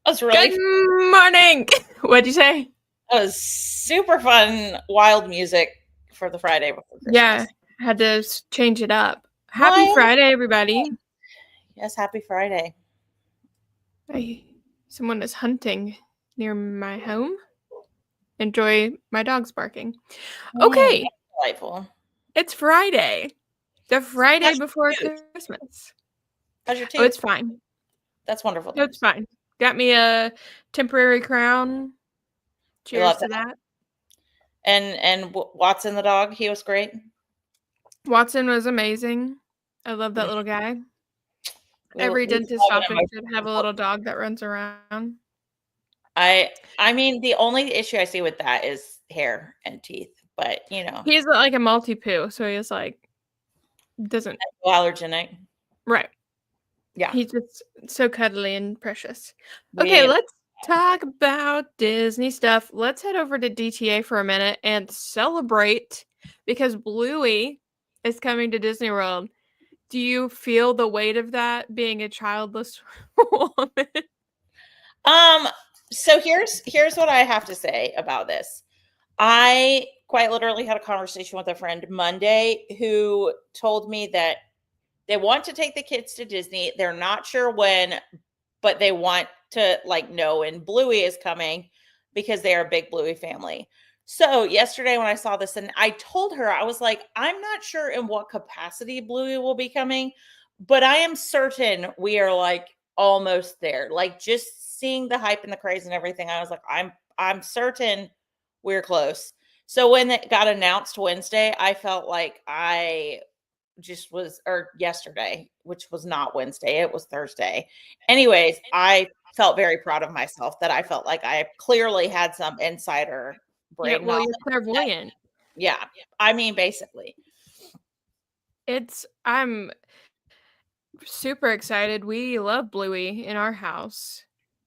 was really Good morning. What'd you say? That was super fun, wild music for the Friday before Yeah, Christmas. had to change it up. Happy Wild. Friday, everybody. Yes, happy Friday. Someone is hunting near my home. Enjoy my dogs barking. Okay, Delightful. it's Friday. The Friday How's before your tooth? Christmas. How's your Oh, tooth? it's fine. That's wonderful No, it's news. fine. Got me a temporary crown. We Cheers love to that. that. And Watson the dog, he was great. Watson was amazing. I love that little guy. Every We dentist love an office should emotional have a support. little dog that runs around. I mean, the only issue I see with that is hair and teeth, but He's like a multi-poo, so he's like doesn't allergenic. right. Yeah, He's just so cuddly and precious. Okay, we let's talk about Disney stuff. Let's head over to DTA for a minute and celebrate because Bluey is coming to Disney World. Do you feel the weight of that being a childless woman? um. So here's what I have to say about this. I quite literally had a conversation with a friend Monday who told me that they want to take the kids to Disney. They're not sure when, but they want to know when Bluey is coming because they are a big Bluey family. So yesterday when I saw this and I told her, I was like, I'm not sure in what capacity Bluey will be coming, but I am certain we are almost there. Like just seeing the hype and the craze and everything, I was like, I'm certain we're close. So when it got announced Wednesday, I felt like I just was, or yesterday, which was not Wednesday, it was Thursday. Anyways, I felt very proud of myself that I felt like I clearly had some insider Yeah, brain well, knowledge. you're clairvoyant. Yeah, I mean, basically. I'm super excited. We love Bluey in our house.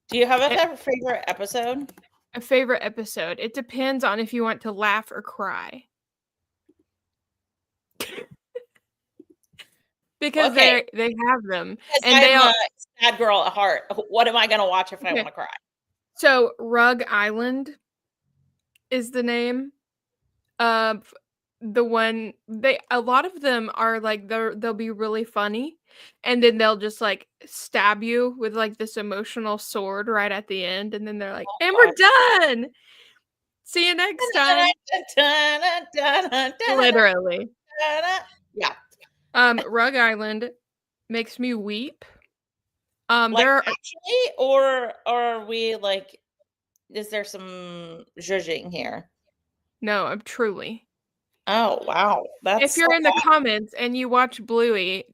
Do you have It, a favorite episode? a favorite episode. It depends on if you want to laugh or cry. Because Okay, they have them, because and they I'm all a sad girl at heart. What am I going to watch if I want okay. to cry? So, Rug Island is the name of the one they a lot of them are, like, they'll be really funny, and then they'll just, like, stab you with, like, this emotional sword right at the end, and then they're like, "And God. we're done! See you next time." Literally. Yeah. Rug Island makes me weep. Like, There are actually, or are we is there some judging here? no, I'm truly. Oh, wow. If That's you're in the comments and you watch Bluey,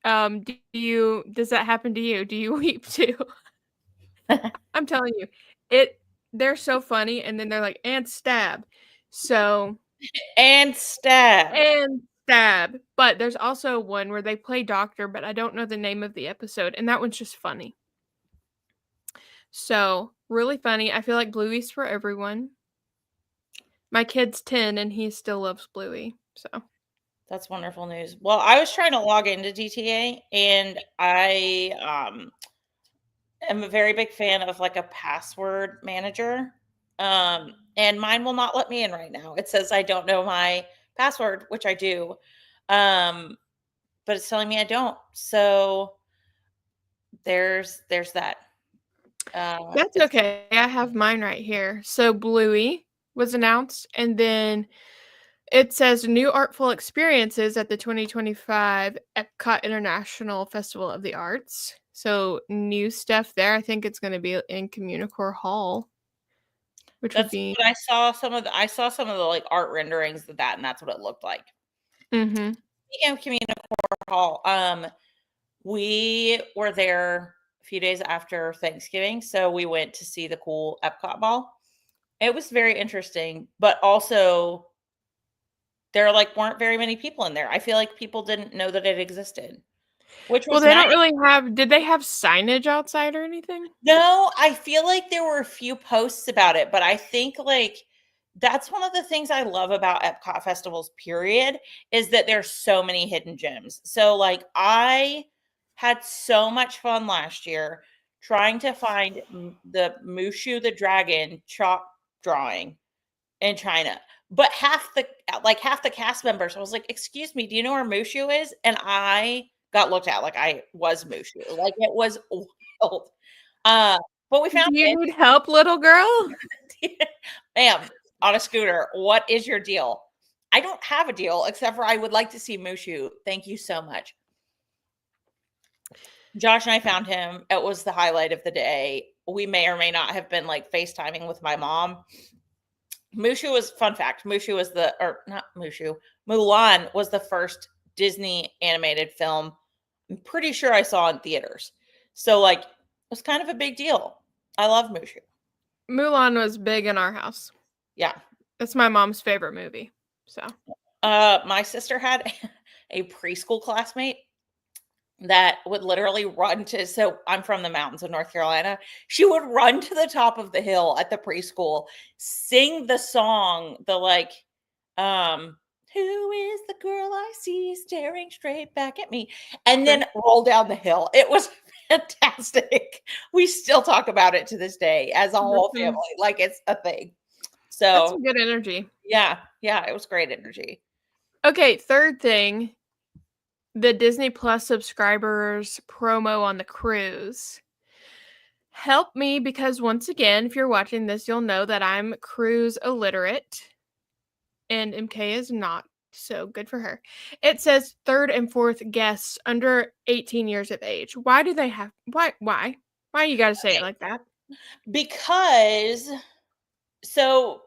does that happen to you? Do you weep too? I'm telling you, it they're so funny, and then they're like, "And stab." So and stab. and stab. But there's also one where they play doctor, but I don't know the name of the episode, and that one's just funny. So, really funny. I feel like Bluey's for everyone. My kid's 10 and he still loves Bluey, so That's wonderful news. Well, I was trying to log into DTA and I am a very big fan of a password manager. And mine will not let me in right now. It says I don't know my password, which I do. But it's telling me I don't. So there's that. that's It's okay. I have mine right here. So Bluey was announced, and then it says new artful experiences at the 2025 Epcot International Festival of the Arts. So new stuff there. I think it's going to be in Communicore Hall, which would That's be. what I saw some of the art renderings of that, and that's what it looked like. Mm-hmm. Speaking of Communicore Hall, we were there a few days after Thanksgiving, so we went to see the cool Epcot ball. It was very interesting, but also there weren't very many people in there. I feel like people didn't know that it existed, which Well, was they nice. don't really have. Did they have signage outside or anything? No, I feel like there were a few posts about it, but I think that's one of the things I love about Epcot festivals, period, is that there's so many hidden gems. So I had so much fun last year trying to find the Mushu the dragon chalk drawing in China. But half the cast members, I was like, "Excuse me, do you know where Mushu is?" And I got looked at like I was Mushu. Like it was wild. But we Do found you it. need help, little girl? Ma'am, on a scooter. What is your deal? I don't have a deal except for I would like to see Mushu. Thank you so much. Josh and I found him. It was the highlight of the day. We may or may not have been like FaceTiming with my mom. Mushu was, fun fact, Mushu was not Mushu, Mulan was the first Disney animated film I'm pretty sure I saw in theaters. So like it was kind of a big deal. I love Mushu. Mulan was big in our house. Yeah. It's my mom's favorite movie. So My sister had a preschool classmate that would literally run to, so I'm from the mountains of North Carolina. She would run to the top of the hill at the preschool, sing the song, the like, who is the girl I see staring straight back at me? And then roll down the hill. It was fantastic. We still talk about it to this day as a whole family. Like it's a thing. So that's some good energy. Yeah, it was great energy. Okay, third thing, the Disney Plus subscribers promo on the cruise. Help me, because once again, if you're watching this, you'll know that I'm cruise illiterate and MK is not, so good for her. It says third and fourth guests under 18 years of age. Why do they have, why you got to say it like that? Because so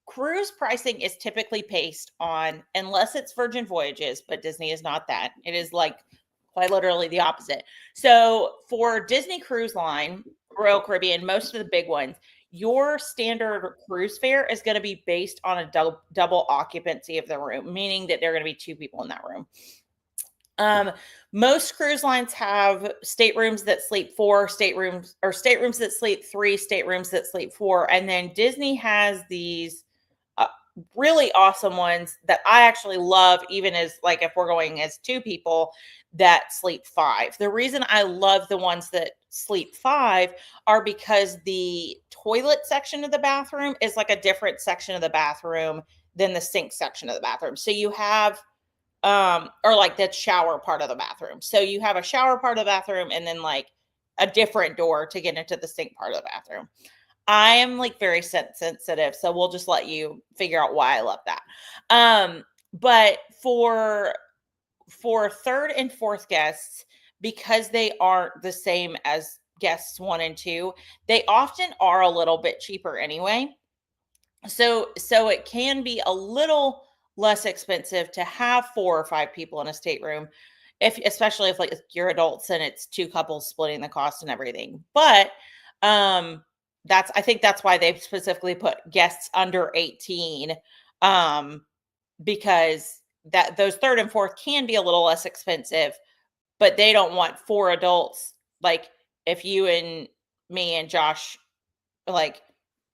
cruise pricing is typically based on, unless it's Virgin Voyages, but Disney is not that. It is like quite literally the opposite. So for Disney Cruise Line, Royal Caribbean, most of the big ones, your standard cruise fare is going to be based on a double occupancy of the room, meaning that there are going to be two people in that room. Most cruise lines have staterooms that sleep 4, staterooms that sleep 3, staterooms that sleep 4, and then Disney has these really awesome ones that I actually love, even as like if we're going as 2 people that sleep 5. The reason I love the ones that sleep 5 are because the toilet section of the bathroom is like a different section of the bathroom than the sink section of the bathroom. So you have or like the shower part of the bathroom. So you have a shower part of the bathroom and then like a different door to get into the sink part of the bathroom. I am like very sensitive, so we'll just let you figure out why I love that. But for third and fourth guests, because they aren't the same as guests 1 and 2, they often are a little bit cheaper anyway. So it can be a little less expensive to have 4 or 5 people in a stateroom, especially if like you're adults and it's 2 couples splitting the cost and everything. But I think that's why they specifically put guests under 18, because that those third and fourth can be a little less expensive, but they don't want 4 adults. Like if you and me and Josh, like,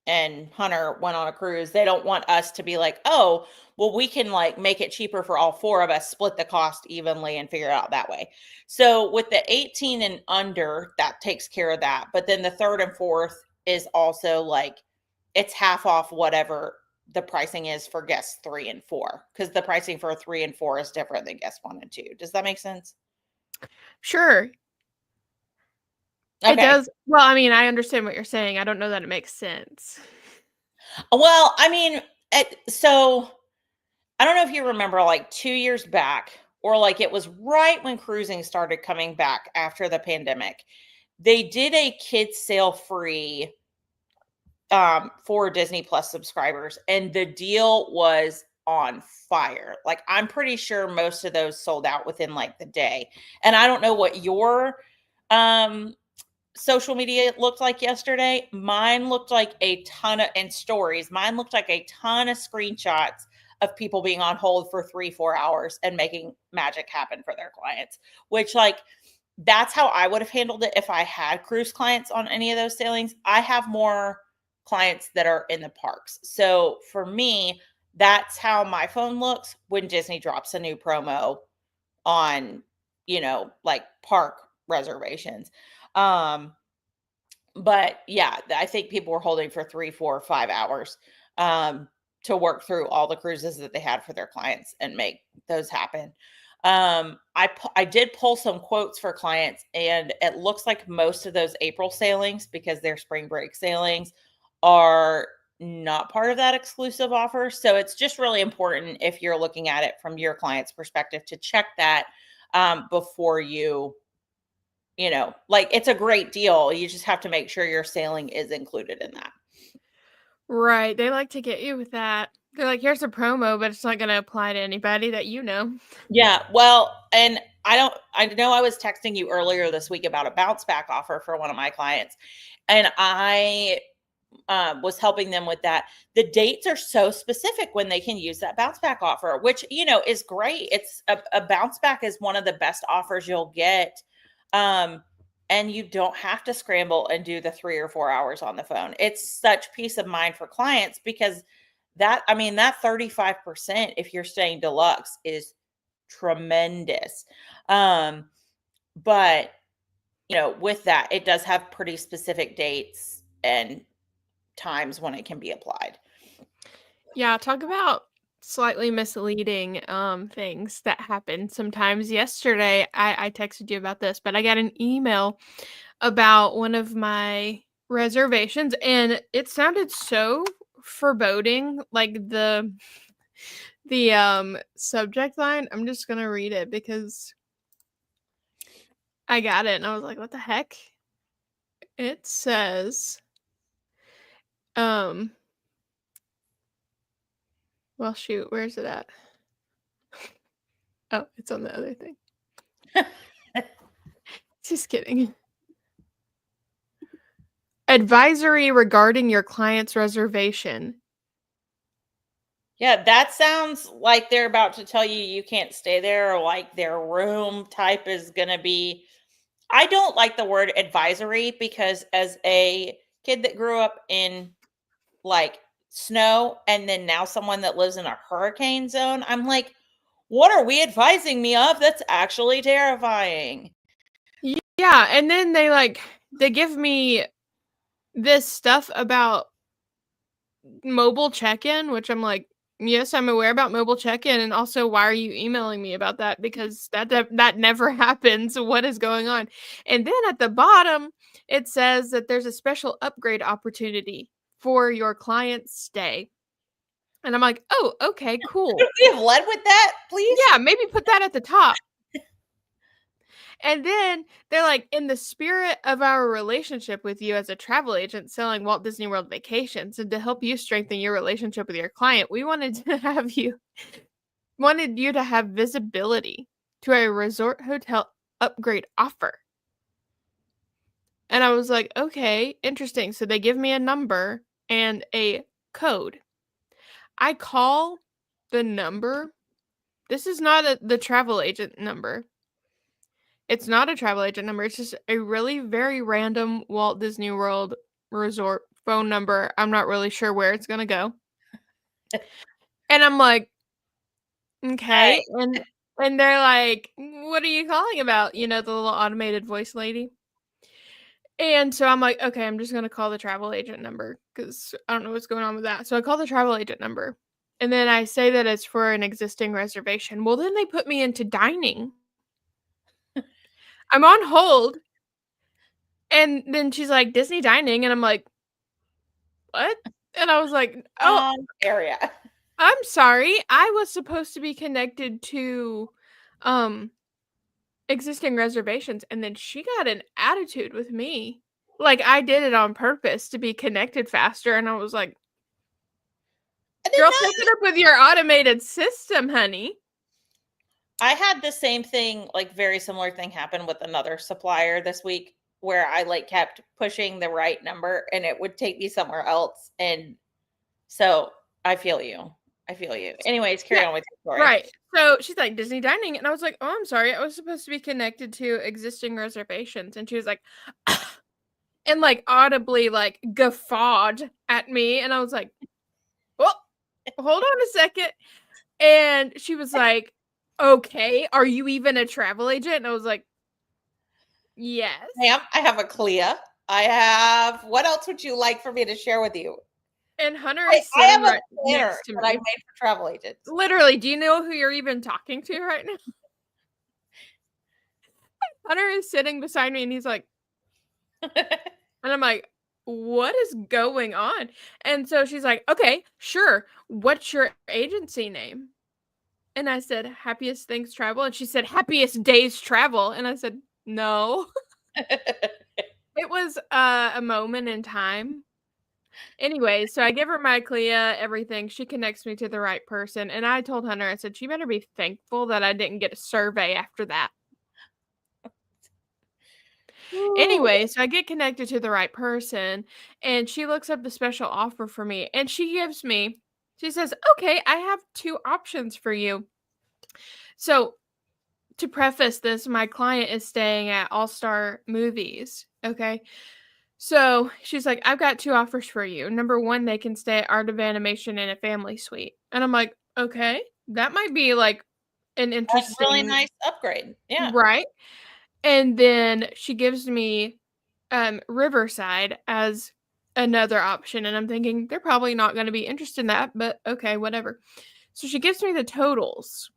and Hunter went on a cruise, they don't want us to be like, oh, well, we can like make it cheaper for all 4 of us, split the cost evenly and figure it out that way. So with the 18 and under, that takes care of that. But then the third and fourth is also like, it's half off whatever the pricing is for guests 3 and 4, because the pricing for 3 and 4 is different than guests 1 and 2. Does that make sense? Sure. Okay. It does. Well, I mean, I understand what you're saying. I don't know that it makes sense. Well, I mean, so I don't know if you remember like 2 years back, or like it was right when cruising started coming back after the pandemic. They did a kids sale free for Disney Plus subscribers, and the deal was on fire. Like I'm pretty sure most of those sold out within like the day. And I don't know what your social media looked like yesterday. Mine looked like a ton of, and stories, mine looked like a ton of screenshots of people being on hold for 3-4 hours and making magic happen for their clients, which like, that's how I would have handled it if I had cruise clients on any of those sailings. I have more clients that are in the parks. So for me, that's how my phone looks when Disney drops a new promo on, like park reservations. But yeah, I think people were holding for 3, 4, 5 hours to work through all the cruises that they had for their clients and make those happen. I did pull some quotes for clients, and it looks like most of those April sailings, because they're spring break sailings, are not part of that exclusive offer. So it's just really important, if you're looking at it from your client's perspective, to check that before like, it's a great deal. You just have to make sure your sailing is included in that. Right. They like to get you with that. They're like, here's a promo, but it's not going to apply to anybody that you know. Yeah, well, and I know I was texting you earlier this week about a bounce back offer for one of my clients, and I was helping them with that. The dates are so specific when they can use that bounce back offer, which, is great. It's a bounce back is one of the best offers you'll get. And you don't have to scramble and do the 3 or 4 hours on the phone. It's such peace of mind for clients, because that 35%, if you're staying deluxe, is tremendous. But with that, it does have pretty specific dates and times when it can be applied. Yeah, talk about slightly misleading things that happen sometimes. Yesterday, I texted you about this, but I got an email about one of my reservations, and it sounded so foreboding, like the subject line. I'm just gonna read it because I got it and I was like, what the heck? It says, um, well, shoot, where's it at? Oh, it's on the other thing. Just kidding. Advisory regarding your client's reservation. Yeah, that sounds like they're about to tell you can't stay there, or like their room type is going to be. I don't like the word advisory, because as a kid that grew up in like snow, and then now someone that lives in a hurricane zone, I'm like, what are we advising me of? That's actually terrifying. Yeah, and then they give me this stuff about mobile check-in, which I'm like, yes, I'm aware about mobile check-in, and also, why are you emailing me about that? Because that never happens. What is going on? And then at the bottom, it says that there's a special upgrade opportunity for your client's stay. And I'm like, oh, okay, cool. Could we have led with that, please? Yeah, maybe put that at the top. And then they're like, in the spirit of our relationship with you as a travel agent selling Walt Disney World vacations, and to help you strengthen your relationship with your client, we wanted you to have visibility to a resort hotel upgrade offer. And I was like, okay, interesting. So they give me a number and a code. I call the number. This is not the travel agent number. It's not a travel agent number. It's just a really very random Walt Disney World resort phone number. I'm not really sure where it's going to go. And I'm like, okay. And they're like, what are you calling about? The little automated voice lady. And so I'm like, okay, I'm just going to call the travel agent number because I don't know what's going on with that. So I call the travel agent number. And then I say that it's for an existing reservation. Well, then they put me into dining. I'm on hold. And then she's like, Disney dining. And I'm like, what? And I was like, oh, Area. I'm sorry. I was supposed to be connected to existing reservations. And then she got an attitude with me. Like I did it on purpose to be connected faster. And I was like, girl, take it up with your automated system, honey. I had the same thing, like very similar thing happen with another supplier this week, where I kept pushing the right number and it would take me somewhere else. And so I feel you. Anyways, carry on with your story. Right. So she's like, Disney dining. And I was like, oh, I'm sorry. I was supposed to be connected to existing reservations. And she was like, and audibly guffawed at me. And I was like, well, hold on a second. And she was like, okay, are you even a travel agent? And I was like, yes. Ma'am, I have a CLIA. I have. What else would you like for me to share with you? And Hunter I is have sitting a right planner next to that I me. made for travel agents. Literally, do you know who you're even talking to right now? Hunter is sitting beside me and he's like, and I'm like, what is going on? And so she's like, okay, sure. What's your agency name? And I said, Happiest Things Travel. And she said, Happiest Days Travel. And I said, no. It was a moment in time. Anyway, so I give her my CLIA, everything. She connects me to the right person. And I told Hunter, I said, she better be thankful that I didn't get a survey after that. Ooh. Anyway, so I get connected to the right person and she looks up the special offer for me and she says, okay, I have two options for you. So to preface this, my client is staying at All Star Movies. Okay. So she's like, I've got two offers for you. Number one, they can stay at Art of Animation in a family suite. And I'm like, okay, that might be like an That's a really interesting, nice upgrade. Yeah. right? And then she gives me Riverside as another option. And I'm thinking they're probably not going to be interested in that, but okay, whatever. So she gives me the totals.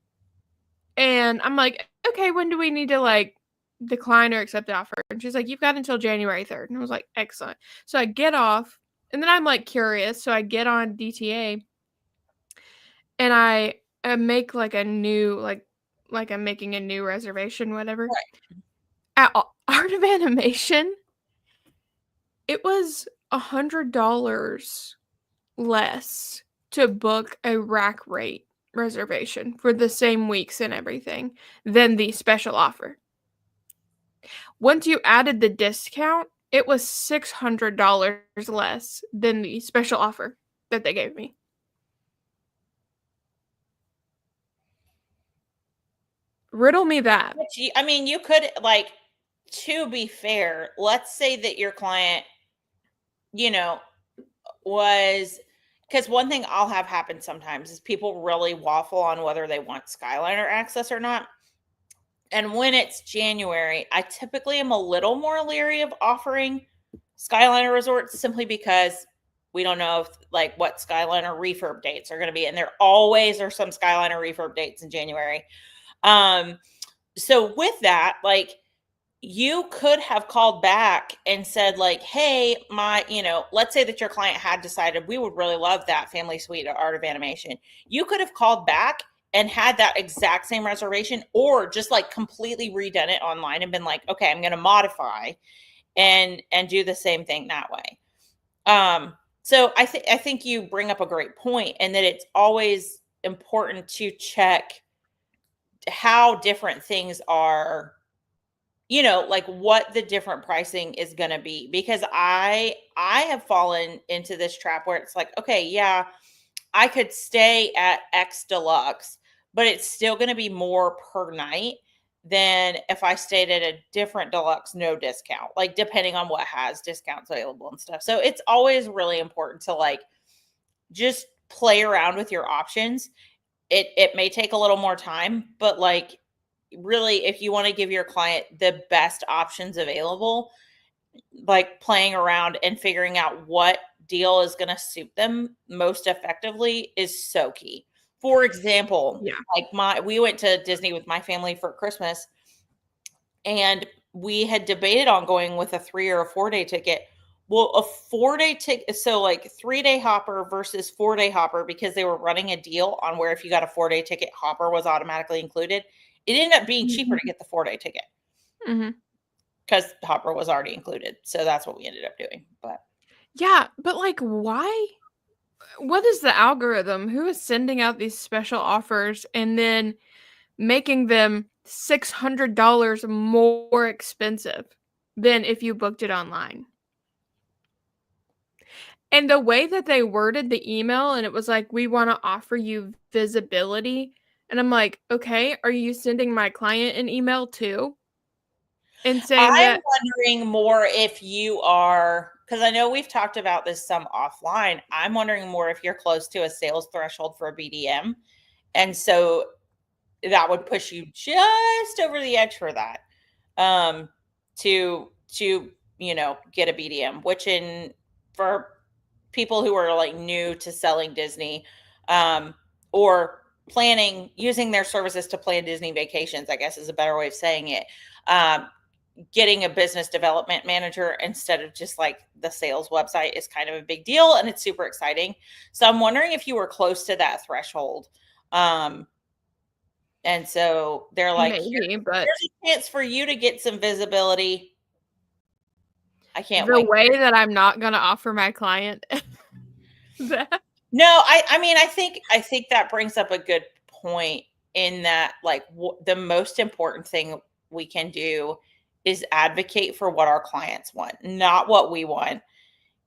And I'm like, okay, when do we need to like decline or accept the offer? And she's like, you've got until January 3rd. And I was like, excellent. So I get off and then I'm like curious. So I get on DTA and I make like a new, like I'm making a new reservation, whatever. Right. At Art of Animation, it was $100 less to book a rack rate reservation for the same weeks and everything than the special offer. Once you added the discount, it was $600 less than the special offer that they gave me. Riddle me that. I mean, you could like, to be fair, let's say that your client, you know, was, because one thing I'll have happen sometimes is people really waffle on whether they want Skyliner access or not. And when it's January, I typically am a little more leery of offering Skyliner resorts simply because we don't know if like what Skyliner refurb dates are going to be. And there always are some Skyliner refurb dates in January. So with that, like, you could have called back and said like, hey, let's say that your client had decided we would really love that family suite at Art of Animation. You could have called back and had that exact same reservation, or just like completely redone it online and been like, okay, I'm going to modify and do the same thing that way. So I think you bring up a great point, and that it's always important to check how different things are, like what the different pricing is going to be, because I have fallen into this trap where it's like, okay, yeah, I could stay at X Deluxe, but it's still going to be more per night than if I stayed at a different deluxe, no discount, like depending on what has discounts available and stuff. So it's always really important to like just play around with your options. It may take a little more time, but like, really, if you want to give your client the best options available, like playing around and figuring out what deal is going to suit them most effectively is so key. For example, Yeah. like we went to Disney with my family for Christmas, and we had debated on going with a 3 or a 4-day ticket. Well, a 4-day ticket, so like 3-day hopper versus 4-day hopper, because they were running a deal on where if you got a 4-day ticket, hopper was automatically included. It ended up being cheaper to get the 4-day ticket because hopper was already included. So that's what we ended up doing. But Yeah, but like, why? What is the algorithm? Who is sending out these special offers and then making them $600 more expensive than if you booked it online? And the way that they worded the email, and it was like, we want to offer you visibility. And I'm like, okay, are you sending my client an email too? And saying I'm that, wondering more if you are, because I know we've talked about this some offline. I'm wondering more if you're close to a sales threshold for a BDM. And so that would push you just over the edge for that. To get a BDM, which for people who are like new to selling Disney, or using their services to plan Disney vacations, I guess is a better way of saying it. Getting a business development manager instead of just like the sales website is kind of a big deal, and it's super exciting. So I'm wondering if you were close to that threshold. And so they're like, Maybe, but here's a chance for you to get some visibility. I can't the wait. way that I'm not going to offer my client that. No, I mean, I think that brings up a good point in that, like, the most important thing we can do is advocate for what our clients want, not what we want.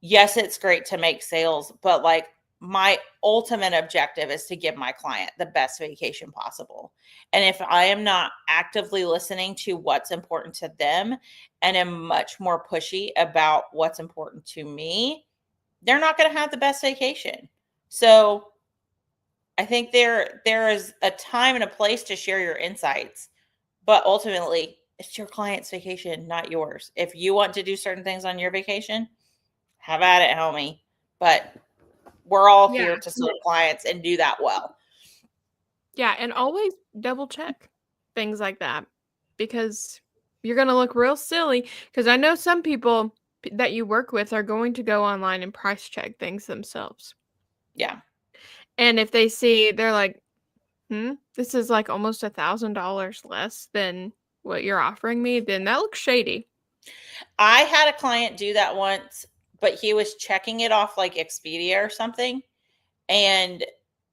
Yes, it's great to make sales, but like my ultimate objective is to give my client the best vacation possible. And if I am not actively listening to what's important to them and am much more pushy about what's important to me, they're not going to have the best vacation. So I think there is a time and a place to share your insights, but ultimately it's your client's vacation, not yours. If you want to do certain things on your vacation, have at it, homie. But we're all here to serve clients and do that well. Yeah, and always double check things like that, because you're going to look real silly, because I know some people that you work with are going to go online and price check things themselves. Yeah. And if they see, they're like, this is like almost $1,000 less than what you're offering me, then that looks shady. I had a client do that once, but he was checking it off like Expedia or something. And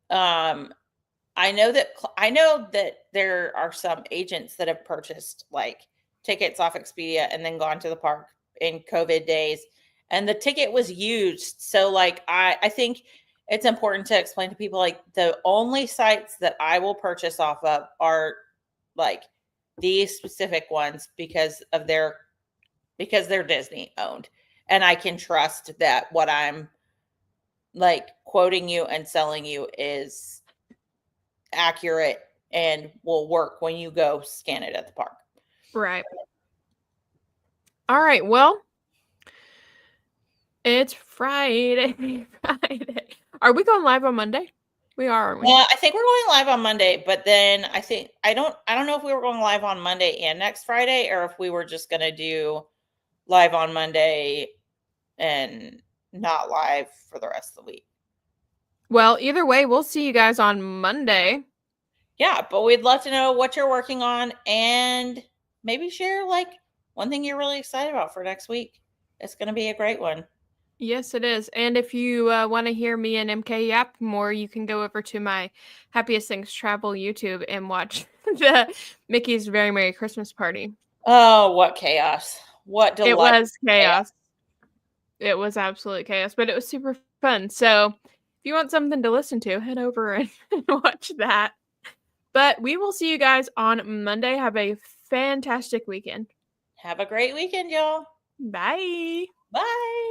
I know that there are some agents that have purchased like tickets off Expedia and then gone to the park in COVID days, and the ticket was used. So like I think it's important to explain to people, like, the only sites that I will purchase off of are like these specific ones because they're Disney owned, and I can trust that what I'm like quoting you and selling you is accurate and will work when you go scan it at the park. Right. All right. Well, it's Friday. Are we going live on Monday? We are, aren't we? Well, I think we're going live on Monday, but then I don't know if we were going live on Monday and next Friday, or if we were just going to do live on Monday and not live for the rest of the week. Well, either way, we'll see you guys on Monday. Yeah, but we'd love to know what you're working on, and maybe share like one thing you're really excited about for next week. It's going to be a great one. Yes, it is. And if you want to hear me and MK yap more, you can go over to my Happiest Things Travel YouTube and watch the Mickey's Very Merry Christmas Party. Oh, what chaos. What delight. It was chaos. It was absolute chaos, but it was super fun. So if you want something to listen to, head over and watch that. But we will see you guys on Monday. Have a fantastic weekend. Have a great weekend, y'all. Bye. Bye.